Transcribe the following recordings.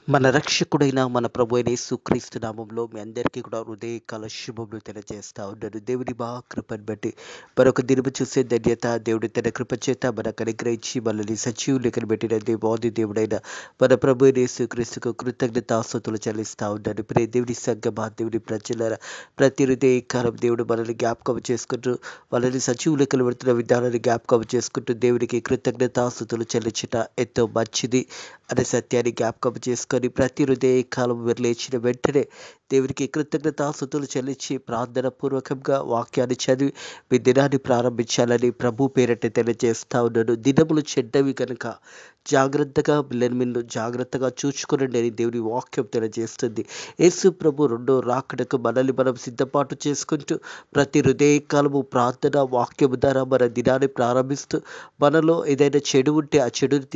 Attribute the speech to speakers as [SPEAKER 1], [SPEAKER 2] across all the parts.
[SPEAKER 1] మన రక్షకుడైన మన ప్రభు అయిన యేసుక్రీస్తు నామంలో మీ అందరికీ కూడా హృదయకాల శుభములు తెలియజేస్తా ఉన్నాను. దేవుని కృపను బట్టి మరొక దినము చూసే ధన్యత దేవుడి తన కృప చేత మనకు అనుగ్రహించి మనల్ని సజీవులెక్కను పెట్టిన దేవాది దేవుడైన మన ప్రభు అయిన యేసుక్రీస్తుకు కృతజ్ఞతాస్తుతులు చెల్లిస్తా ఉన్నాను. ప్రియ దేవుని సంగమా, దేవుని ప్రజలారా, ప్రతి హృదయకాలం దేవుడు మనల్ని జ్ఞాపకం చేసుకుంటూ వాళ్ళని సజీవులెక్కలు పెడుతున్న విధానాన్ని జ్ఞాపకం చేసుకుంటూ దేవునికి కృతజ్ఞతాస్తుతులు చెల్లించట ఎంతో మంచిది అనే సత్యాన్ని జ్ఞాపకం చేసుకొని ప్రతి హృదయకాలం మీరు లేచిన వెంటనే దేవునికి కృతజ్ఞతాస్తుతులు చెల్లించి ప్రార్థన పూర్వకంగా వాక్యాన్ని చదివి మీ దినాన్ని ప్రారంభించాలని ప్రభు పేరట తెలియజేస్తా ఉన్నాను. దినములు చెడ్డవి కనుక జాగ్రత్తగా మీరు జాగ్రత్తగా చూచుకునండి అని దేవుని వాక్యం తెలియజేస్తుంది. యేసు ప్రభు రెండో రాకడకు మనల్ని మనం సిద్ధపాటు చేసుకుంటూ ప్రతి హృదయకాలము ప్రార్థన వాక్యము ద్వారా మన దినాన్ని ప్రారంభిస్తూ మనలో ఏదైనా చెడు ఉంటే ఆ చెడుని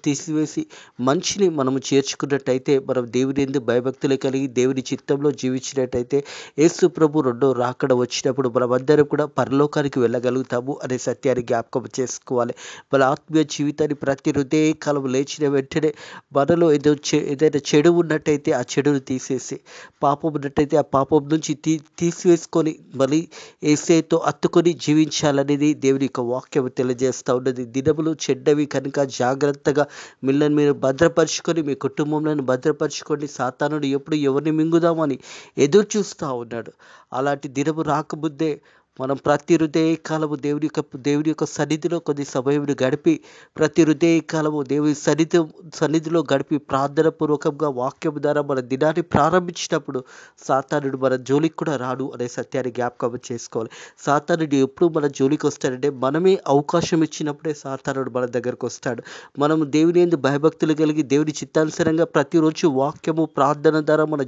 [SPEAKER 1] తీసివేసి మంచిని మనము చేర్చుకున్నట్టయితే మనం దేవుని యందు భయభక్తులు కలిగి దేవుని చిత్తంలో జీవించినట్టయితే యేసు ప్రభు రెండో రాకడ వచ్చినప్పుడు మనమందరం కూడా పరలోకానికి వెళ్ళగలుగుతాము అనే సత్యాన్ని జ్ఞాపకం చేసుకోవాలి. మన ఆత్మీయ జీవితాన్ని ప్రతి హృదయకాలం లేచిన వెంటనే మనలో ఏదైనా చెడు ఉన్నట్టయితే ఆ చెడును తీసేసి, పాపం ఉన్నట్టయితే ఆ పాపం నుంచి తీసివేసుకొని మళ్ళీ యేసుతో అత్తుకొని జీవించాలనేది దేవుని యొక్క వాక్యం తెలియజేస్తూ ఉన్నది. దినములు చెడ్డవి కనుక జాగ్రత్తగా మీరు భద్రపరుచుకొని మీ కుటుంబంలో భద్రపరుచుకోండి. సాతానుడు ఎప్పుడు ఎవరిని మింగుదామని ఎదురు చూస్తూ ఉన్నాడు. అలాంటి దినము రాకముందే మనం ప్రతి హృదయకాలము దేవుని యొక్క సన్నిధిలో కొద్ది సమయం గడిపి ప్రతి హృదయకాలము దేవుని సన్నిధిలో గడిపి ప్రార్థన పూర్వకంగా వాక్యం ద్వారా మన దినాన్ని ప్రారంభించినప్పుడు సాతానుడు మన జోలికి కూడా రాడు అనే సత్యాన్ని జ్ఞాపకం చేసుకోవాలి. సాతానుడు ఎప్పుడు మన జోలికి వస్తాడంటే మనమే అవకాశం ఇచ్చినప్పుడే సాతానుడు మన దగ్గరకు వస్తాడు. మనం దేవుని యందు భయభక్తులు కలిగి దేవుని చిత్తానుసారంగా ప్రతిరోజు వాక్యము ప్రార్థన ద్వారా మన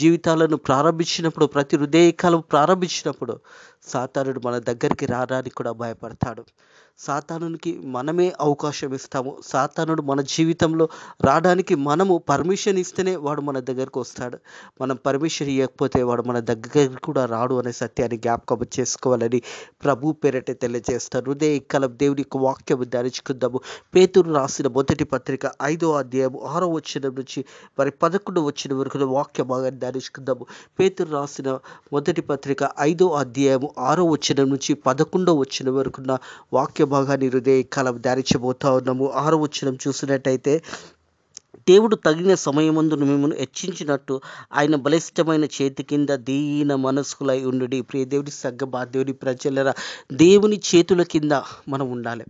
[SPEAKER 1] జీవితాలను ప్రారంభించినప్పుడు ప్రతి హృదయకాలం ప్రారంభించినప్పుడు సాతానుడు మన దగ్గరికి రావడానికి కూడా భయపడతాడు. సాతానునికి మనమే అవకాశం ఇస్తాము. సాతానుడు మన జీవితంలో రావడానికి మనము పర్మిషన్ ఇస్తేనే వాడు మన దగ్గరకు వస్తాడు. మనం పర్మిషన్ ఇవ్వకపోతే వాడు మన దగ్గరికి కూడా రాడు అనే సత్యాన్ని జ్ఞాపకం చేసుకోవాలని ప్రభు పేరట తెలియజేస్తాను. హృదయకాలం దేవుని యొక్క వాక్యము ధ్యానించుకుందాము. పేతురు రాసిన మొదటి పత్రిక 5వ అధ్యాయం 6వ వచనం నుంచి 11వ వచనం వరకు వాక్య భాగాన్ని ధ్యానించుకుందాము. పేతురు రాసిన మొదటి పత్రిక 5వ అధ్యాయం 6వ వచనం నుంచి 11వ వచనం వరకున్న వాక్య భాగాన్ని హృదయకాలం ధ్యానించబోతా ఉన్నాము. 6వ వచనం చూసినట్టయితే, దేవుడు తగిన సమయమందు మిమ్మల్ని హెచ్చించినట్టు ఆయన బలిష్టమైన చేతి కింద దీన మనస్కులై ఉండుడి. ప్రియ దేవుని సంగమా, దేవుని ప్రజలరా, దేవుని చేతుల కింద మనం ఉండాలి.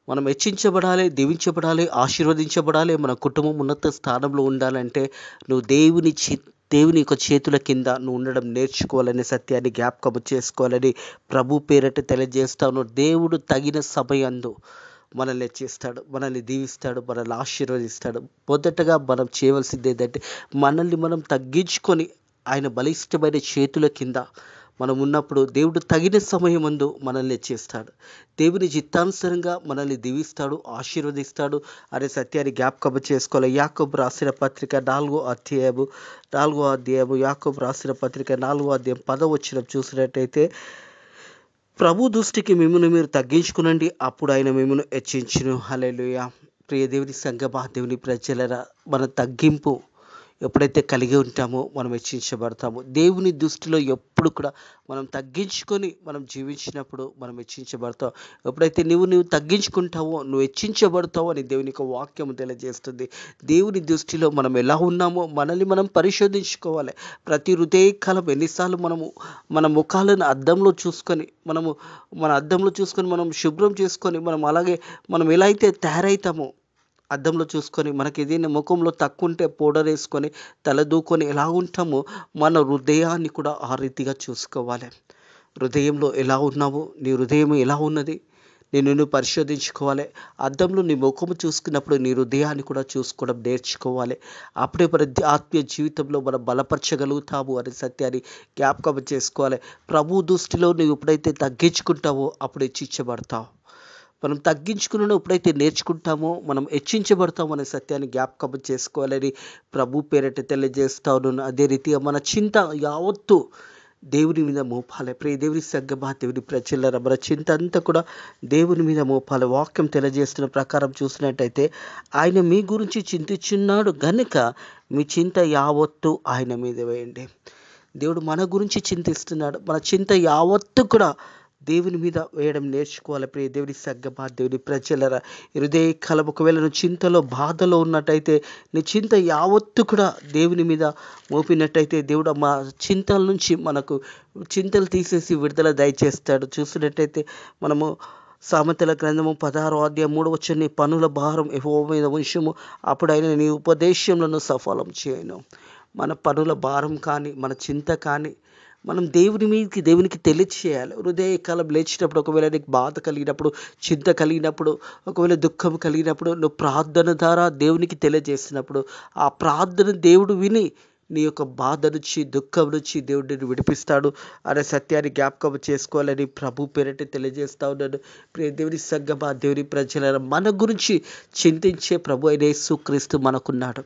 [SPEAKER 1] మనం హెచ్చించబడాలి, దీవించబడాలి, ఆశీర్వదించబడాలి. మన కుటుంబం ఉన్నత స్థానంలో ఉండాలంటే నువ్వు దేవుని యొక్క చేతుల కింద నువ్వు ఉండడం నేర్చుకోవాలనే సత్యాన్ని జ్ఞాపకం చేసుకోవాలని ప్రభు పేరట తెలియజేస్తాను. దేవుడు తగిన సమయంలో మనల్ని హెచ్చిస్తాడు, మనల్ని దీవిస్తాడు, మనల్ని ఆశీర్వదిస్తాడు. మొదటగా మనం చేయవలసింది ఏంటంటే మనల్ని మనం తగ్గించుకొని ఆయన బలిష్టమైన చేతుల కింద మనం ఉన్నప్పుడు దేవుడు తగిన సమయమందు మనల్ని హెచ్చిస్తాడు. దేవుని చిత్తానుసారంగా మనల్ని దీవిస్తాడు, ఆశీర్వదిస్తాడు అనే సత్యాన్ని జ్ఞాపకం చేసుకోవాలి. యాకోబు రాసిన పత్రిక 4వ అధ్యాయము యాకోబు రాసిన పత్రిక 4వ అధ్యాయం 10వ వచనం చూసినట్టయితే, ప్రభు దృష్టికి మిమ్మల్ని మీరు తగ్గించుకునండి, అప్పుడు ఆయన మిమ్మల్ని హెచ్చించును. హల్లెలూయా. ప్రియ దేవుని సంగమా, దేవుని ప్రజలరా, మన తగ్గింపు ఎప్పుడైతే కలిగి ఉంటామో మనం హెచ్చించబడతాము. దేవుని దృష్టిలో ఎప్పుడు కూడా మనం తగ్గించుకొని మనం జీవించినప్పుడు మనం హెచ్చించబడతాం. ఎప్పుడైతే నువ్వు తగ్గించుకుంటావో నువ్వు హెచ్చించబడతావో అని దేవుని యొక్క వాక్యం తెలియజేస్తుంది. దేవుని దృష్టిలో మనం ఎలా ఉన్నామో మనల్ని మనం పరిశోధించుకోవాలి. ప్రతి హృదయకాలం ఎన్నిసార్లు మన ముఖాలను అద్దంలో చూసుకొని మనం శుభ్రం చేసుకొని మనం ఎలా అయితే తయారవుతామో అద్దంలో చూసుకొని మనకి ఏదైనా ముఖంలో తక్కువ ఉంటే పౌడర్ వేసుకొని తలదూకొని ఎలా ఉంటామో మన హృదయాన్ని కూడా ఆ రీతిగా చూసుకోవాలి. హృదయంలో ఎలా ఉన్నావో, నీ హృదయం ఎలా ఉన్నది నిన్ను పరిశోధించుకోవాలి. అద్దంలో నీ ముఖము చూసుకున్నప్పుడు నీ హృదయాన్ని కూడా చూసుకోవడం నేర్చుకోవాలి. అప్పుడే మన ఆత్మీయ జీవితంలో మనం బలపరచగలుగుతాము అనే సత్యాన్ని జ్ఞాపకం చేసుకోవాలి. ప్రభు దృష్టిలో నువ్వు ఎప్పుడైతే తగ్గించుకుంటావో అప్పుడు హెచ్చించబడతావు. మనం తగ్గించుకున్న ఎప్పుడైతే నేర్చుకుంటామో మనం హెచ్చించబడతాం అనే సత్యాన్ని జ్ఞాపకం చేసుకోవాలని ప్రభు పేరట తెలియజేస్తా ఉన్నాను. అదే రీతిగా మన చింత యావత్తు దేవుని మీద మోపాలి. దేవుని సంగమా, దేవుని ప్రజలారా, మన చింత అంతా కూడా దేవుని మీద మోపాలి. వాక్యం తెలియజేస్తున్న ప్రకారం చూసినట్టయితే ఆయన మీ గురించి చింతించున్నాడు గనుక మీ చింత యావత్తు ఆయన మీద వేయండి. దేవుడు మన గురించి చింతిస్తున్నాడు. మన చింత యావత్తు కూడా దేవుని మీద వేయడం నేర్చుకోవాలి. దేవుని సంగమా, దేవుని ప్రజలరా, హృదయ కలం ఒకవేళ నువ్వు చింతలో బాధలో ఉన్నట్టయితే నీ చింత యావత్తు కూడా దేవుని మీద మోపినట్టయితే దేవుడు మా చింతల నుంచి మనకు చింతలు తీసేసి విడుదల దయచేస్తాడు. చూసినట్టయితే మనము సామెతల గ్రంథము 16వ అధ్యాయం 3వ వచనం, నీ పనుల భారం యెహోవా మీద ఉంచుము, అప్పుడు ఆయన నీ ఉపదేశములను సఫలం చేయను. మన పనుల భారం కానీ మన చింత కానీ మనం దేవునికి తెలియచేయాలి. హృదయకాలం లేచినప్పుడు ఒకవేళ నీకు బాధ కలిగినప్పుడు, చింత కలిగినప్పుడు, ఒకవేళ దుఃఖం కలిగినప్పుడు నువ్వు ప్రార్థన ద్వారా దేవునికి తెలియజేసినప్పుడు ఆ ప్రార్థన దేవుడు విని నీ యొక్క బాధ నుంచి, దుఃఖం నుంచి దేవుడు నిన్ను విడిపిస్తాడు అనే సత్యాన్ని జ్ఞాపకం చేసుకోవాలని ప్రభు పేరిట తెలియజేస్తా ఉన్నాను. దేవుని సంగమా, దేవుని ప్రజల మన గురించి చింతించే ప్రభు అయిన యేసుక్రీస్తు మనకున్నాడు.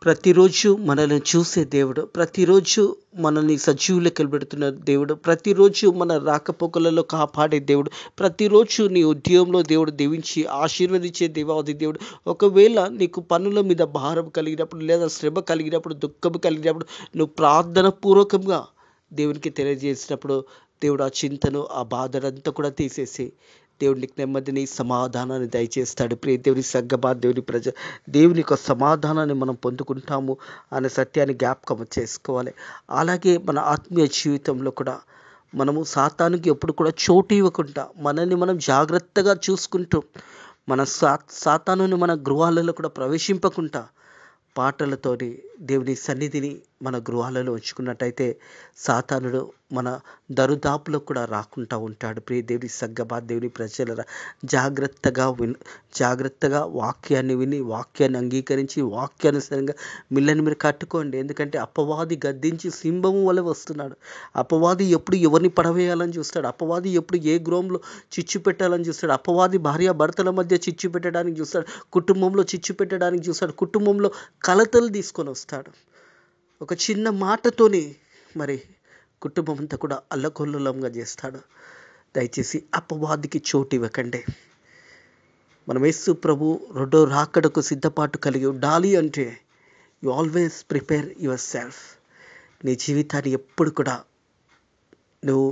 [SPEAKER 1] ప్రతిరోజు మనల్ని చూసే దేవుడు, ప్రతిరోజు మనల్ని సజీవులకు పెడుతున్న దేవుడు, ప్రతిరోజు మన రాకపోకలలో కాపాడే దేవుడు, ప్రతిరోజు నీ ఉద్యోగంలో దేవుడు దీవించి ఆశీర్వదించే దేవాది దేవుడు. ఒకవేళ నీకు పనుల మీద భారం కలిగినప్పుడు, లేదా శ్రమ కలిగినప్పుడు, దుఃఖం కలిగినప్పుడు నువ్వు ప్రార్థన పూర్వకంగా దేవునికి తెలియజేసినప్పుడు దేవుడు ఆ చింతను, ఆ బాధనంతా కూడా తీసేసి దేవునికి నెమ్మదిని, సమాధానాన్ని దయచేస్తాడు. దేవుని సంగమా, దేవుని దేవుని యొక్క సమాధానాన్ని మనం పొందుకుంటాము అనే సత్యాన్ని జ్ఞాపకం చేసుకోవాలి. అలాగే మన ఆత్మీయ జీవితంలో కూడా మనము సాతానుకి ఎప్పుడు కూడా చోటు ఇవ్వకుండా మనల్ని మనం జాగ్రత్తగా చూసుకుంటూ మన సాతానుని మన గృహాలలో కూడా ప్రవేశింపకుండా పాటలతోని దేవుని సన్నిధిని మన గృహాలలో ఉంచుకున్నట్టయితే సాతానుడు మన దరుదాపులో కూడా రాకుండా ఉంటాడు. దేవుని సంగమా, దేవుని ప్రజలరా, జాగ్రత్తగా వాక్యాన్ని విని, వాక్యాన్ని అంగీకరించి, వాక్యానుసారంగా మిల్లని మీరు కట్టుకోండి. ఎందుకంటే అపవాది గద్దించి సింహము వలె వస్తున్నాడు. అపవాది ఎప్పుడు ఎవరిని పడవేయాలని చూస్తాడు. అపవాది ఎప్పుడు ఏ గృహంలో చిచ్చు పెట్టాలని చూస్తాడు. అపవాది భార్య భర్తల మధ్య చిచ్చు పెట్టడానికి చూస్తాడు. కుటుంబంలో చిచ్చు పెట్టడానికి చూస్తాడు. కుటుంబంలో కలతలు తీసుకొని వస్తాడు. ఒక చిన్న మాటతోనే మరి కుటుంబం అంతా కూడా అల్లకొల్లోలంగా చేస్తాడు. దయచేసి అపవాదికి చోటు ఇవ్వకండి. మనం యేసు ప్రభు రెండో రాకడకు సిద్ధపాటు కలిగి ఉండాలి అంటే you always prepare your self. నీ జీవితాన్ని ఎప్పుడు కూడా నువ్వు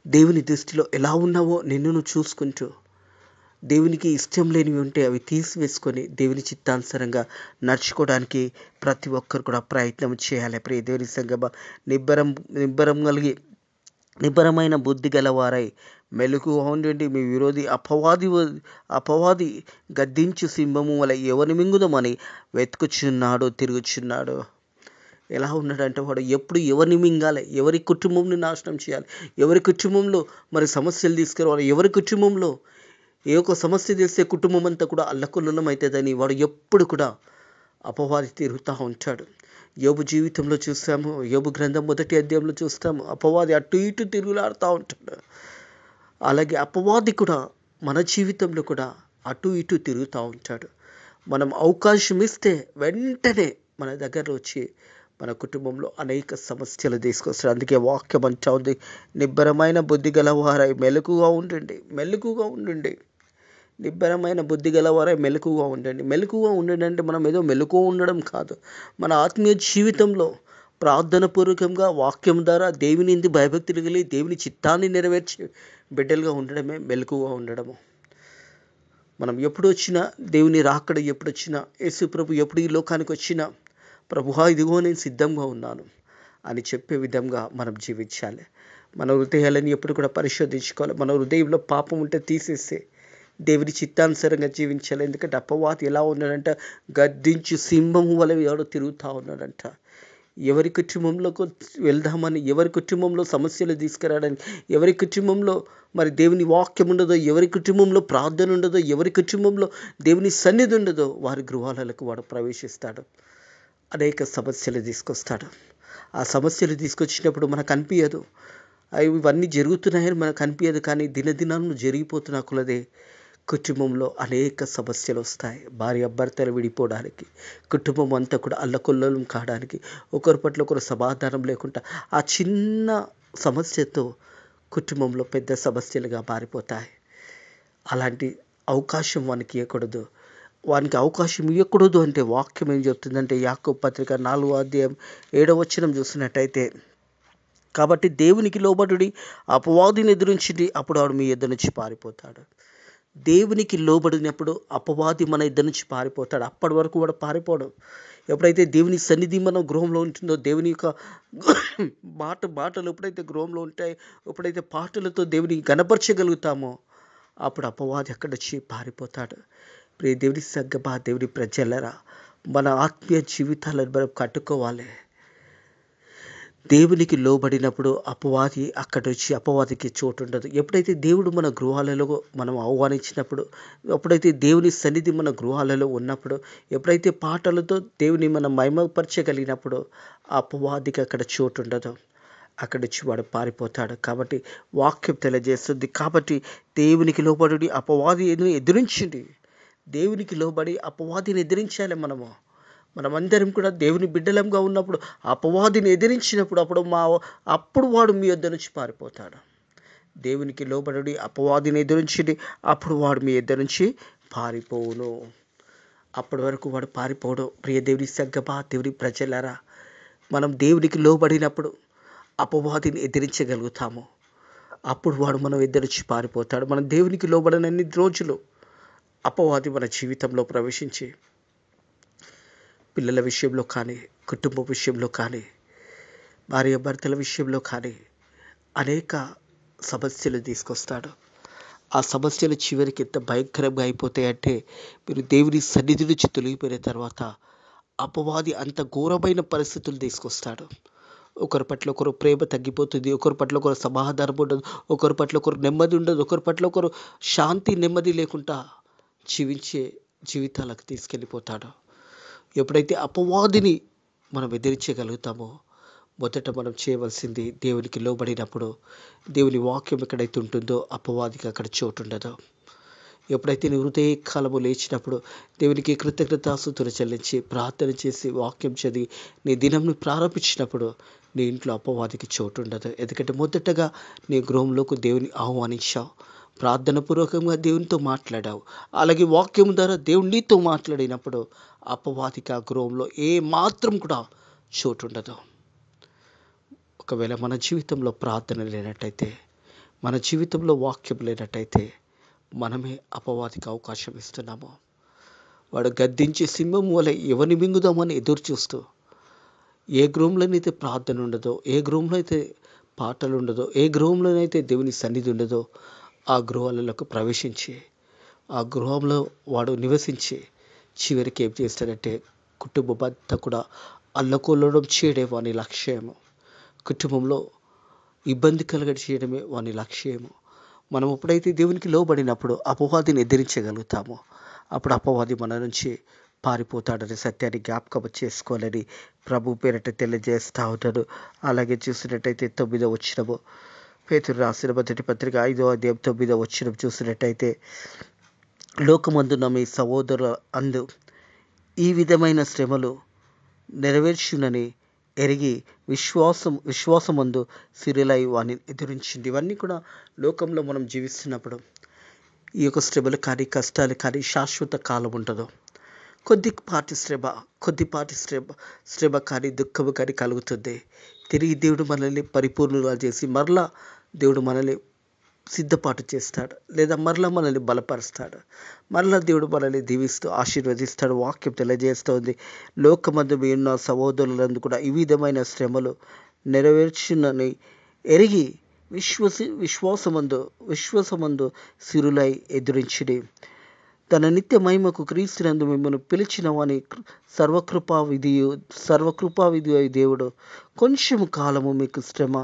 [SPEAKER 1] దేవుని దృష్టిలో ఎలా ఉన్నావో నిన్ను నువ్వు చూసుకుంటూ, దేవునికి ఇష్టం లేనివి ఉంటే అవి తీసివేసుకొని దేవుని చిత్తానుసారంగా నడుచుకోవడానికి ప్రతి ఒక్కరు కూడా ప్రయత్నం చేయాలి. దేవుని సంగమా, నిబ్బరమైన బుద్ధి గలవారై మెలకువగా ఉండండి. మీ విరోధి అపవాది గద్దించు సింహము వలె ఎవరిని మింగుదామని వెతుకుచున్నాడు, తిరుగుచున్నాడు. ఎలా ఉన్నాడంటే వాడు ఎప్పుడు ఎవరిని మింగాలి, ఎవరి కుటుంబంని నాశనం చేయాలి, ఎవరి కుటుంబంలో మరి సమస్యలు తీసుకురావాలి, ఎవరి కుటుంబంలో ఏ ఒక్క సమస్య చేస్తే కుటుంబం అంతా కూడా అల్లకొల్లోలం అవుతుందని వాడు ఎప్పుడు కూడా అపవాది తిరుగుతూ ఉంటాడు. యోబు జీవితంలో చూస్తాము, యోబు గ్రంథం 1వ అధ్యాయంలో చూస్తాము, అపవాది అటు ఇటు తిరుగులాడుతూ ఉంటాడు. అలాగే అపవాది కూడా మన జీవితంలో కూడా అటు ఇటు తిరుగుతూ ఉంటాడు. మనం అవకాశం ఇస్తే వెంటనే మన దగ్గర వచ్చి మన కుటుంబంలో అనేక సమస్యలు తీసుకొస్తాడు. అందుకే వాక్యం అంటా ఉంది, నిబ్బరమైన బుద్ధి గలవారై మెలకుగా ఉండండి. నిబ్బరమైన బుద్ధి గలవారై మెలకుగా ఉండండి అంటే మనం ఏదో మెలకుగా ఉండడం కాదు. మన ఆత్మీయ జీవితంలో ప్రార్థన పూర్వకంగా వాక్యం ద్వారా దేవుని భయభక్తులు కలిగి దేవుని చిత్తాన్ని నెరవేర్చే బిడ్డలుగా ఉండడమే మెలకుగా ఉండడము. మనం ఎప్పుడు వచ్చినా, దేవుని రాకడ ఎప్పుడు వచ్చినా, యేసు ప్రభు ఎప్పుడు ఈ లోకానికి వచ్చినా, ప్రభువా ఇదిగో నేను సిద్ధంగా ఉన్నాను అని చెప్పే విధంగా మనం జీవించాలి. మన హృదయాలని ఎప్పుడు కూడా పరిశోధించుకోవాలి. మన హృదయంలో పాపం ఉంటే తీసేస్తే దేవుని చిత్తానుసారంగా జీవించాలి. ఎందుకంటే అపవాది ఎలా ఉన్నాడంట, గద్దించి సింహము వలె ఎవడో తిరుగుతూ ఉన్నాడంట. ఎవరి కుటుంబంలోకి వెళ్దామని, ఎవరి కుటుంబంలో సమస్యలు తీసుకురావడానికి, ఎవరి కుటుంబంలో మరి దేవుని వాక్యం ఉండదో, ఎవరి కుటుంబంలో ప్రార్థన ఉండదో, ఎవరి కుటుంబంలో దేవుని సన్నిధి ఉండదో వారి గృహాలకు వాడు ప్రవేశిస్తాడు. అనేక సమస్యలు తీసుకొస్తాడు. ఆ సమస్యలు తీసుకొచ్చినప్పుడు మనకు అనిపించదు, ఇవన్నీ జరుగుతున్నాయని మనకు అనిపించదు. కానీ దినదినాలను జరిగిపోతున్న కొలదే కుటుంబంలో అనేక సమస్యలు వస్తాయి. భార్య భర్తలు విడిపోవడానికి, కుటుంబం అంతా కూడా అల్లకల్లోలం కావడానికి, ఒకరి పట్ల ఒకరు సమాధానం లేకుండా ఆ చిన్న సమస్యతో కుటుంబంలో పెద్ద సమస్యలుగా మారిపోతాయి. అలాంటి అవకాశం వానికి ఇవ్వకూడదు. వానికి అవకాశం ఇవ్వకూడదు అంటే వాక్యం ఏం చెప్తుందంటే యాకోబు పత్రిక 4వ అధ్యాయం 7వ వచనం చూసినట్టయితే, కాబట్టి దేవునికి లోబడుడి, అపవాదిని ఎదిరించింది, అప్పుడు వాడు మీ యొద్ద నుంచి పారిపోతాడు. దేవునికి లోబడినప్పుడు అపవాది మన ఇద్దరి నుంచి పారిపోతాడు. అప్పటి వరకు వాడు పారిపోవడం. ఎప్పుడైతే దేవుని సన్నిధి మన గృహంలో ఉంటుందో, దేవుని యొక్క మాటలు ఎప్పుడైతే గృహంలో ఉంటాయో, ఎప్పుడైతే పాటలతో దేవుని గణపరచగలుగుతామో, అప్పుడు అపవాది అక్కడి నుంచి పారిపోతాడు. ప్రియ దేవుని సంగమా, దేవుని ప్రజలరా, మన ఆత్మీయ జీవితాలను మనం కట్టుకోవాలి. దేవునికి లోబడినప్పుడు అపవాదికి చోటు ఉండదు. ఎప్పుడైతే దేవుడు మన గృహాలలో మనం ఆహ్వానించినప్పుడు, ఎప్పుడైతే దేవుని సన్నిధి మన గృహాలలో ఉన్నప్పుడు, ఎప్పుడైతే పాటలతో దేవుని మనం మహిమపరచగలిగినప్పుడు అపవాదికి అక్కడ చోటు ఉండదు. అక్కడి నుంచి వాడు పారిపోతాడు. కాబట్టి వాక్యం తెలియజేస్తుంది. కాబట్టి దేవునికి లోబడి అపవాది ఎదిరించింది. దేవునికి లోబడి అపవాదిని ఎదిరించాలి. మనమందరం కూడా దేవుని బిడ్డలంగా ఉన్నప్పుడు అపవాదిని ఎదిరించినప్పుడు అప్పుడు వాడు మీ యొద్ద నుంచి పారిపోతాడు. దేవునికి లోబడి అపవాదిని ఎదిరించింది, అప్పుడు వాడు మీ యొద్ద నుంచి పారిపోవును. అప్పటి వరకు వాడు పారిపోవడం. ప్రియ దేవుని సంగమా, దేవుని ప్రజలారా, మనం దేవునికి లోబడినప్పుడు అపవాదిని ఎదిరించగలుగుతాము. అప్పుడు వాడు మనం ఎదిరించి పారిపోతాడు. మనం దేవునికి లోబడనన్ని రోజులు అపవాది మన జీవితంలో ప్రవేశించి పిల్లల విషయంలో కానీ, కుటుంబ విషయంలో కానీ, భార్య భర్తల విషయంలో కానీ అనేక సమస్యలు తీసుకొస్తాడు. ఆ సమస్యలు చివరికి ఎంత భయంకరంగా అయిపోతాయంటే, మీరు దేవుని సన్నిధి నుంచి తొలగిపోయిన తర్వాత అపవాది అంత ఘోరమైన పరిస్థితులు తీసుకొస్తాడు. ఒకరి పట్ల ఒకరు ప్రేమ తగ్గిపోతుంది, ఒకరి పట్ల ఒకరు సమాధానం ఉండదు, ఒకరి పట్ల ఒకరు నెమ్మది ఉండదు, ఒకరి పట్ల ఒకరు శాంతి నెమ్మది లేకుండా జీవించే జీవితాలకు తీసుకెళ్ళిపోతాడు. ఎప్పుడైతే అపవాదిని మనం ఎదిరించగలుగుతామో, మొదట మనం చేయవలసింది దేవునికి లోబడినప్పుడు, దేవుని వాక్యం ఎక్కడైతే ఉంటుందో అపవాదికి అక్కడ చోటు ఉండదు. ఎప్పుడైతే నీ హృదయ కాలము లేచినప్పుడు దేవునికి కృతజ్ఞతాస్తుతులు చెల్లించి ప్రార్థన చేసి వాక్యం చదివి నీ దినంను ప్రారంభించినప్పుడు నీ ఇంట్లో అపవాదికి చోటు ఉండదు. ఎందుకంటే మొదటగా నీ గృహంలోకి దేవుని ఆహ్వానించావు, ప్రార్థనపూర్వకంగా దేవునితో మాట్లాడావు, అలాగే వాక్యం ద్వారా దేవుడు నీతో మాట్లాడినప్పుడు అపవాదికి ఆ గృహంలో ఏ మాత్రం కూడా చోటు ఉండదు. ఒకవేళ మన జీవితంలో ప్రార్థన లేనట్టయితే, మన జీవితంలో వాక్యం లేనట్టయితే మనమే అపవాదికి అవకాశం ఇస్తున్నాము. వాడు గద్దించే సింహం వలె ఎవరిని మింగుదామని ఎదురు చూస్తూ, ఏ గృహంలోనైతే ప్రార్థన ఉండదో, ఏ గృహంలో అయితే పాటలు ఉండదో, ఏ గృహంలోనైతే దేవుని సన్నిధి ఉండదో ఆ గృహాలకు ప్రవేశించి ఆ గృహంలో వాడు నివసించి చివరికి ఏం చేస్తాడంటే కుటుంబం అంతా కూడా అల్లకొల్లడం చేయడే వాని లక్ష్యము. కుటుంబంలో ఇబ్బంది కలగ చేయడమే వాని లక్ష్యము. మనం ఎప్పుడైతే దేవునికి లోబడినప్పుడు అపవాదిని ఎదిరించగలుగుతామో అప్పుడు అపవాది మన నుంచి పారిపోతాడనే సత్యాన్ని జ్ఞాపకం చేసుకోవాలని ప్రభు పేరట తెలియజేస్తూ ఉంటాడు. అలాగే చూసినట్టయితే 9వ వచనము, పేతురు రాసిన మొదటి పత్రిక 5వ అధ్యాయం 9వ వచనం చూసినట్టయితే, లోకమందున్న మీ సహోదరుల అందు ఈ విధమైన శ్రమలు నెరవేర్చునని ఎరిగి విశ్వాసమందు సిరులై వాని ఎదిరించింది. ఇవన్నీ కూడా లోకంలో మనం జీవిస్తున్నప్పుడు ఈ యొక్క శ్రమలు కానీ, కష్టాలు కానీ శాశ్వత కాలం ఉండదు. కొద్దిపాటి శ్రమ కానీ, దుఃఖము కానీ కలుగుతుంది. తిరిగి దేవుడు మనల్ని పరిపూర్ణులుగా చేసి మరలా దేవుడు మనల్ని సిద్ధపాటు చేస్తాడు, లేదా మరలా మనల్ని బలపరుస్తాడు, మరలా దేవుడు మనల్ని దీవిస్తూ ఆశీర్వదిస్తాడు. వాక్యం తెలియజేస్తుంది, లోకమందు మీ ఉన్న సహోదరులందు కూడా ఈ విధమైన శ్రమలు నెరవేర్చునని ఎరిగి విశ్వాసమందు సిరులై ఎదురించిడి. తన నిత్య మహిమకు క్రీస్తునందు మిమ్మల్ని పిలిచిన వాని సర్వకృపావిధి దేవుడు కొంచెము కాలము మీకు శ్రమ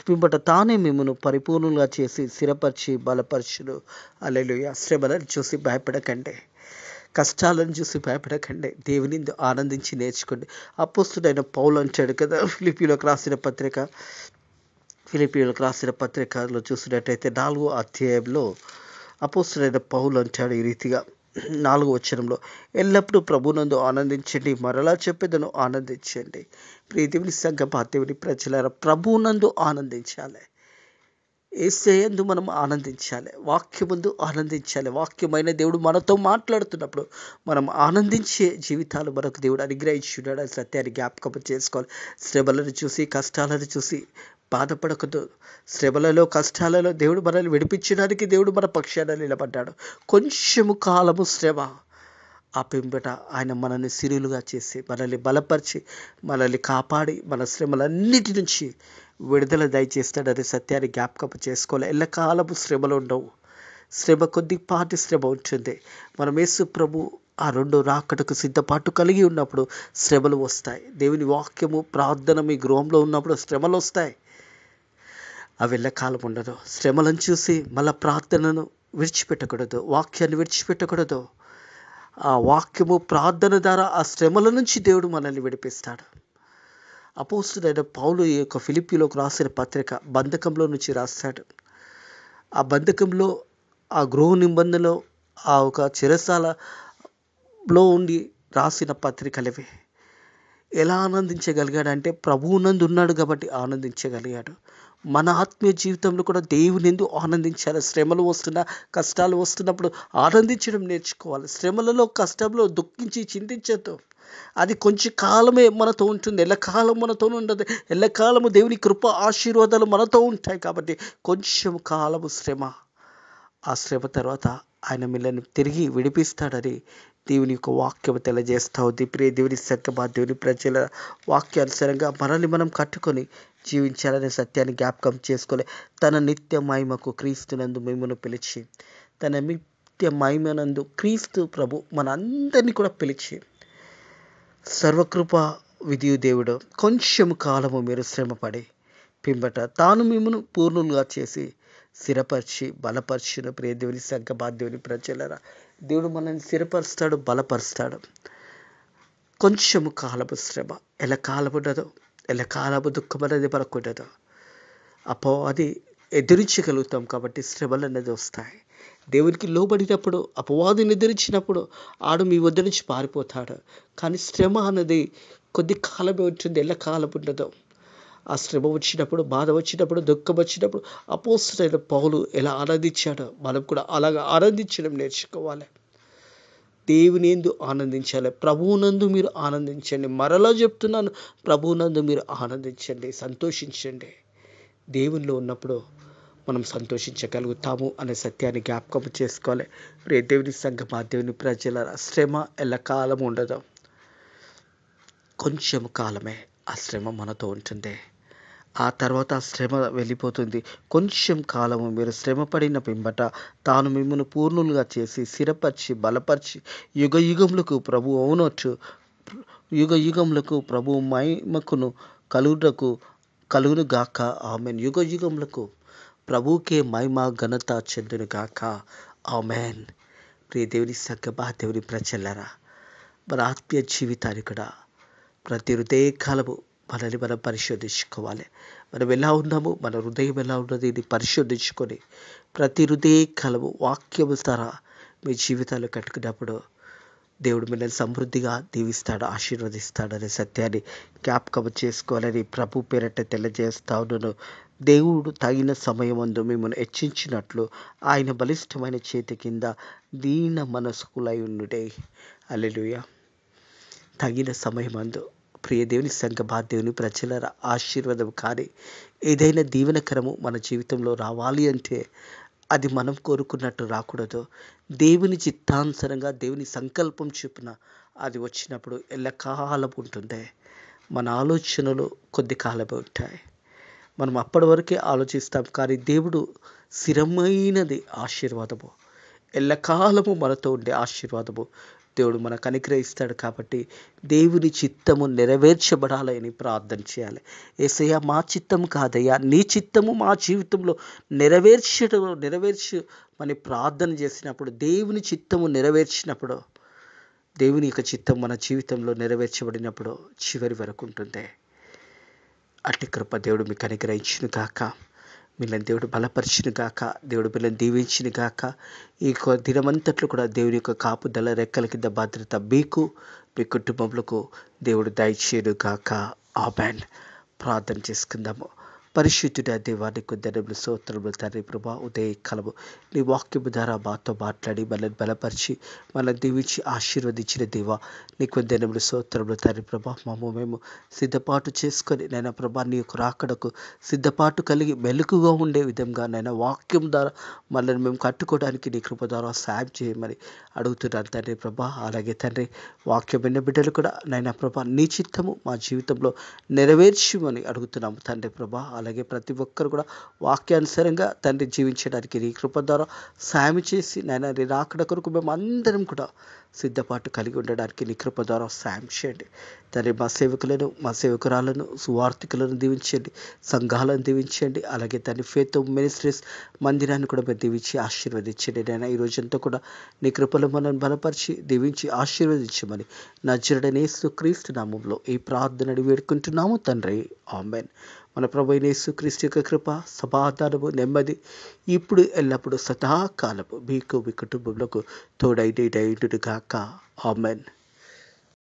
[SPEAKER 1] పింబట తానే మిమ్మల్ని పరిపూర్ణంగా చేసి స్థిరపరిచి బలపరచును. హల్లెలూయా. శ్రమలను చూసి భయపడకండి, కష్టాలను చూసి భయపడకండి, దేవుని ఆనందించి నేర్చుకోండి. అపోస్తుడైన పౌలు అంటాడు కదా, ఫిలిప్పీయులకు రాసిన పత్రికలో చూసినట్టయితే 4వ అధ్యాయంలో అపోస్తలుడైన పౌలు అంటాడు ఈ రీతిగా 4వ వచనంలో, ఎల్లప్పుడూ ప్రభునందు ఆనందించండి, మరలా చెప్పేదను ఆనందించండి. ప్రియ దేవుని సంగమా, దేవుని ప్రజలారా, ప్రభునందు ఆనందించాలి. యేసయ్యందు మనం ఆనందించాలి, వాక్యమందు ఆనందించాలి. వాక్యమైన దేవుడు మనతో మాట్లాడుతున్నప్పుడు మనం ఆనందించే జీవితాలు మనకు దేవుడు అనుగ్రహించున్నాడు. ఆ సత్యాన్ని జ్ఞాపకం చేసుకోవాలి. శ్రమలను చూసి, కష్టాలను చూసి బాధపడకూడదు. శ్రమలలో, కష్టాలలో దేవుడు మనల్ని విడిపించడానికి దేవుడు మన పక్షాన నిలబడ్డాడు. కొంచెము కాలము శ్రమ, ఆ పింబట ఆయన మనల్ని సిరులుగా చేసి, మనల్ని బలపరిచి, మనల్ని కాపాడి, మన శ్రమలన్నిటి నుంచి విడుదల దయచేస్తాడనే సత్యాన్ని జ్ఞాపకం చేసుకోవాలి. ఎల్లకాలము శ్రమలు ఉండవు. శ్రమ కొద్దిపాటి శ్రమ ఉంటుంది. మనం యేసు ప్రభు ఆ రెండో రాకడకు సిద్ధపాటు కలిగి ఉన్నప్పుడు శ్రమలు వస్తాయి. దేవుని వాక్యము, ప్రార్థన మీ గృహంలో ఉన్నప్పుడు శ్రమలు వస్తాయి. అవి ఎల్లకాలం ఉండదు. శ్రమలను చూసి మళ్ళా ప్రార్థనను విడిచిపెట్టకూడదు, వాక్యాన్ని విడిచిపెట్టకూడదు. ఆ వాక్యము, ప్రార్థన ద్వారా ఆ శ్రమల నుంచి దేవుడు మనల్ని విడిపిస్తాడు. అపోస్తలుడైన పౌలు ఈ యొక్క ఫిలిప్పీలోకి రాసిన పత్రిక బంధకంలో నుంచి రాస్తాడు. ఆ బంధకంలో, ఆ గృహ నిబంధనలో, ఆ ఒక చెరసాలలో ఉండి రాసిన పత్రికలవి. ఎలా ఆనందించగలిగాడంటే ప్రభువునందు ఉన్నాడు కాబట్టి ఆనందించగలిగాడు. మన ఆత్మీయ జీవితంలో కూడా దేవునిందు ఆనందించాలి. శ్రమలు వస్తున్నా, కష్టాలు వస్తున్నప్పుడు ఆనందించడం నేర్చుకోవాలి. శ్రమలలో, కష్టంలో దుఃఖించి చింతించద్దు. అది కొంచెం కాలమే మనతో ఉంటుంది, ఎల్లకాలం మనతో ఉండదు. ఎల్లకాలము దేవుని కృప, ఆశీర్వాదాలు మనతో ఉంటాయి. కాబట్టి కొంచెం కాలము శ్రమ, ఆ శ్రమ తర్వాత ఆయన మిమ్మల్ని తిరిగి విడిపిస్తాడని దేవుని యొక్క వాక్యం తెలియజేస్తూ ఉంది. ప్రియ దేవుని సంగమా, దేవుని ప్రజల వాక్యానుసారంగా మనల్ని మనం కట్టుకొని జీవించాలనే సత్యాన్ని జ్ఞాపకం చేసుకోలే. తన నిత్య మహిమకు క్రీస్తునందు మిమ్మల్ని పిలిచి, తన నిత్య మహిమనందు క్రీస్తు ప్రభు మన అందరినీ కూడా పిలిచి, సర్వకృప విధియు దేవుడు కొంచెం కాలము మీరు శ్రమపడి పింబట తాను మిమ్మల్ని పూర్ణులుగా చేసి స్థిరపరిచి బలపరిచిన. ప్రియ దేవుని సంగమా, దేవుని ప్రజలరా, దేవుడు మనల్ని స్థిరపరుస్తాడు, బలపరుస్తాడు. కొంచెము కాలపు శ్రమ ఎల్లకాలం ఉండదు. ఎల్లకాలము దుఃఖం అనేది మనకు ఉండదు. అది ఎదిరించగలుగుతాం కాబట్టి శ్రమలు అనేది వస్తాయి. దేవునికి లోబడినప్పుడు, అపవాదిని ఎదిరించినప్పుడు ఆడు మీ వద్ద నుంచి పారిపోతాడు. కానీ శ్రమ అనేది కొద్ది కాలమే ఉంటుంది, ఎల్లకాలం ఉండదు. ఆ శ్రమ వచ్చినప్పుడు, బాధ వచ్చినప్పుడు, దుఃఖం వచ్చినప్పుడు అపోస్తలుడైన పౌలు ఎలా ఆనందించాడో మనం కూడా అలాగా ఆనందించడం నేర్చుకోవాలి. దేవుని యందు ఆనందించాలి. ప్రభువునందు మీరు ఆనందించండి. మరలా చెప్తున్నాను, ప్రభువునందు మీరు ఆనందించండి, సంతోషించండి. దేవునిలో ఉన్నప్పుడు మనం సంతోషించగలుగుతాము అనే సత్యాన్ని జ్ఞాపకం చేసుకోవాలి. ప్రియ దేవుని సంగమా, దేవుని ప్రజల శ్రమ ఎల్లకాలం ఉండదు. కొంచెం కాలమే ఆ శ్రమ మనతో ఉంటుంది. ఆ తర్వాత ఆ శ్రమ వెళ్ళిపోతుంది. కొంచెం కాలము మీరు శ్రమపడిన పింబట తాను మిమ్మల్ని పూర్ణులుగా చేసి స్థిరపరిచి బలపరిచి యుగ యుగములకు ప్రభు అవునొచ్చు, యుగ యుగములకు ప్రభు మహిమకును కలుగును గాక. ఆమెన్. యుగ యుగములకు ప్రభువుకే మహిమ ఘనత చెందును గాక. ఆమెన్. ప్రియ దేవుని సంగమా, దేవుని ప్రజలారా, మన ఆత్మీయ జీవితాన్ని కూడా ప్రతి హృదయకాలము మనల్ని మనం పరిశోధించుకోవాలి. మనం ఎలా ఉన్నాము, మన హృదయం ఎలా ఉన్నది, ఇది పరిశోధించుకొని ప్రతి హృదయకాలము వాక్యము ద్వారా మీ జీవితాలు కట్టుకున్నప్పుడు దేవుడు మిమ్మల్ని సమృద్ధిగా దీవిస్తాడు, ఆశీర్వదిస్తాడు అనే సత్యాన్ని జ్ఞాపకం చేసుకోవాలని ప్రభు పేరట తెలియజేస్తా ఉన్నాను. దేవుడు తగిన సమయమందు మిమ్మల్ని హెచ్చించినట్లు ఆయన బలిష్టమైన చేతి కింద దీన మనస్కులై ఉండుటే. హల్లెలూయా. తగిన సమయమందు ప్రియ దేవుని సంగమా, దేవుని ప్రజల ఆశీర్వాదం కానీ ఏదైనా దీవెనకరము మన జీవితంలో రావాలి అంటే అది మనం కోరుకున్నట్టు రాకూడదు. దేవుని చిత్తానుసారంగా, దేవుని సంకల్పం చొప్పున అది వచ్చినప్పుడు ఎల్లకాలం ఉంటుంది. మన ఆలోచనలు కొద్ది కాలమే ఉంటాయి. మనం అప్పటి వరకే ఆలోచిస్తాం. కానీ దేవుడు స్థిరమైనది ఆశీర్వాదము, ఎల్లకాలము మనతో ఉండే ఆశీర్వాదము దేవుడు మనకు అనుగ్రహిస్తాడు. కాబట్టి దేవుని చిత్తము నెరవేర్చబడాలని ప్రార్థన చేయాలి. యేసయ్య, మా చిత్తం కాదయ్యా, నీ చిత్తము మా జీవితంలో నెరవేర్చమని ప్రార్థన చేసినప్పుడు, దేవుని చిత్తము నెరవేర్చినప్పుడు, దేవుని యొక్క చిత్తం మన జీవితంలో నెరవేర్చబడినప్పుడు చివరి వరకు ఉంటుంది. అట్టి కృప దేవుడు మీకు అనుగ్రహించును గాక. వీళ్ళని దేవుడు బలపరిచిన గాక, దేవుడు వీళ్ళని దీవించిన గాక. ఈ దినమంతట్లో కూడా దేవుని యొక్క కాపుదల రెక్కల కింద భద్రత మీకు, మీ కుటుంబములకు దేవుడు దయచేయును గాక. ఆమేన్. ప్రార్థన చేసుకుందాము. పరిశుద్ధుడ దేవానికి ధనములు స్తోత్రములు తండ్రి. ప్రభా ఉదయకాలము నీ వాక్యము ద్వారా మాతో మాట్లాడి మనల్ని బలపరిచి మనల్ని దీవించి ఆశీర్వదించిన దేవా నీకు ధనములు స్తోత్రములు తండ్రి. ప్రభా మేము సిద్ధపాటు చేసుకొని నైనా ప్రభా నీ యొక్క రాకడకు సిద్ధపాటు కలిగి మెలకుగా ఉండే విధంగా నైనా వాక్యం ద్వారా మనల్ని మేము కట్టుకోవడానికి నీ కృప ద్వారా సాయం చేయమని అడుగుతున్నాను తండ్రి. ప్రభా అలాగే తండ్రి వాక్యం విన్న బిడ్డలు కూడా నైనా ప్రభా నీ చిత్తము మా జీవితంలో నెరవేర్చమని అడుగుతున్నాము తండ్రి. ప్రభా అలాగే ప్రతి ఒక్కరు కూడా వాక్యానుసారంగా తండ్రి జీవించడానికి నీ కృప ద్వారా సాయం చేసి నాయన నీ రాకడ కొరకు మేము అందరం కూడా సిద్ధపాటు కలిగి ఉండడానికి నీ కృప ద్వారా సాయం చేయండి తండ్రి. మా సేవకులను మా సేవకురాలను సువార్థికులను దీవించండి, సంఘాలను దీవించండి. అలాగే తండ్రి ఫేత్ మినిస్ట్రీస్ మందిరాన్ని కూడా మీరు దీవించి ఆశీర్వదించండి. నేను ఈ రోజంతా కూడా నీ కృపలో మనల్ని బలపరిచి దీవించి ఆశీర్వదించమని నజరుడైన యేసుక్రీస్తు నామములో ఈ ప్రార్థనని వేడుకుంటున్నాము తండ్రి. ఆమేన్. మన ప్రభువైన యేసుక్రీస్తు యొక్క కృప, సమాధానము, నెమ్మది ఇప్పుడు ఎల్లప్పుడూ సదాకాలము మీకు మీ కుటుంబములకు తోడైండును గాక. ఆమేన్.